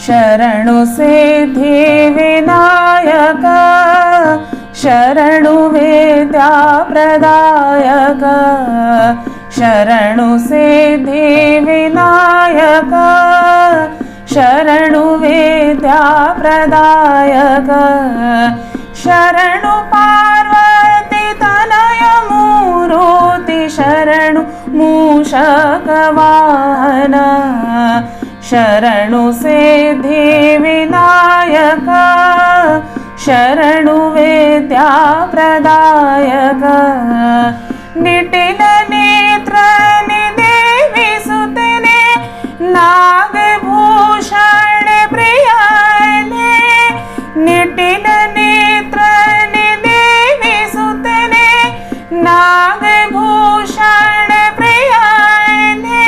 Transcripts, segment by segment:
शरणु सिद्धि विनायक शरणु विद्या प्रदायक शरणु सिद्धि विनायक शरणु विद्या प्रदायक शरणु पार्वती तनय मूर्ति शरणु मूषक वाहन शरणु सिद्धि विनायक शरणु विद्या प्रदायक निटिल नेत्र देवी सुतने नागभूषण प्रियने निटिल नेत्र देवी सुतने नागभूषण प्रियने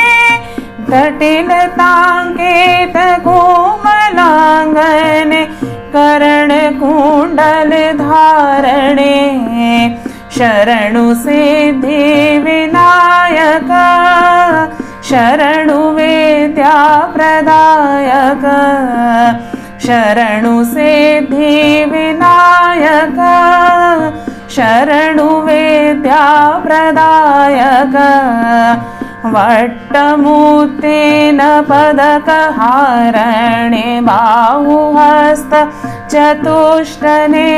कटिल तांकेत कोमलांगने करण कुंडल धारणे शरणु सिद्धि विनायक शरणु विद्या प्रदायक शरणु सिद्धि विनायक शरणु विद्या प्रदायक वट्टमूर्तेन पदकहारणे बाहुहस्त चतुष्टने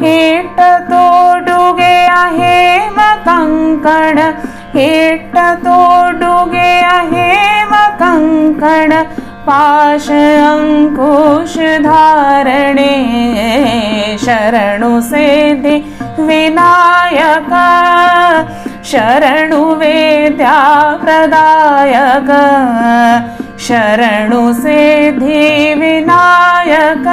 हिट्ट तोडुगे हेम कंकण हिट्ट तोडुगे हेम कंकण पाश अंकुश धारणे शरणु सिद्धि विनायक शरणु विद्या प्रदायक शरणु सिद्धि विनायक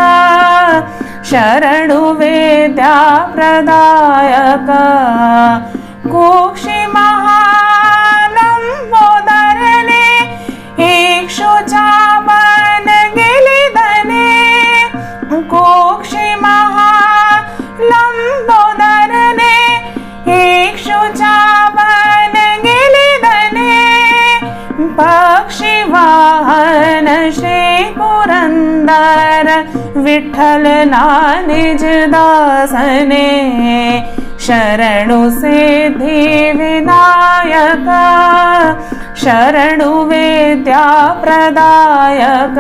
शरणु विद्या प्रदायक कुक्षि महालंबोदरने इक्षुचापन गिलिदने कुक्षि महालंबोदरने इक्षुचापन गिलिदने पक्षिवाहन श्री पुरंदर विठ्ठल निज दासने शरणु सिद्धि विनायक शरणु विद्या प्रदायक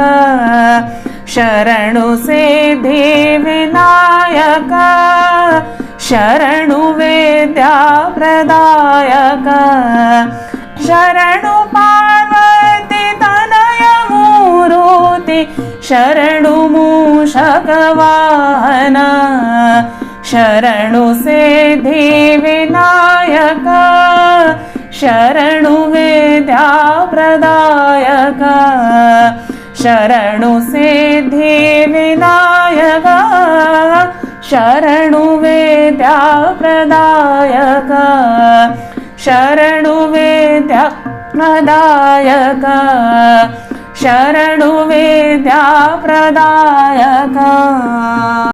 शरणु सिद्धि विनायक शरणु विद्या प्रदायक शरणु पार्वती तनय मूर्ति शरणु मूषक वाहन शरणु सिद्धि विनायक शरणु विद्या प्रदायक शरणु सिद्धि विनायक शरणु विद्या प्रदायक शरणु विद्या प्रदायक शरणु विद्या प्रदायक।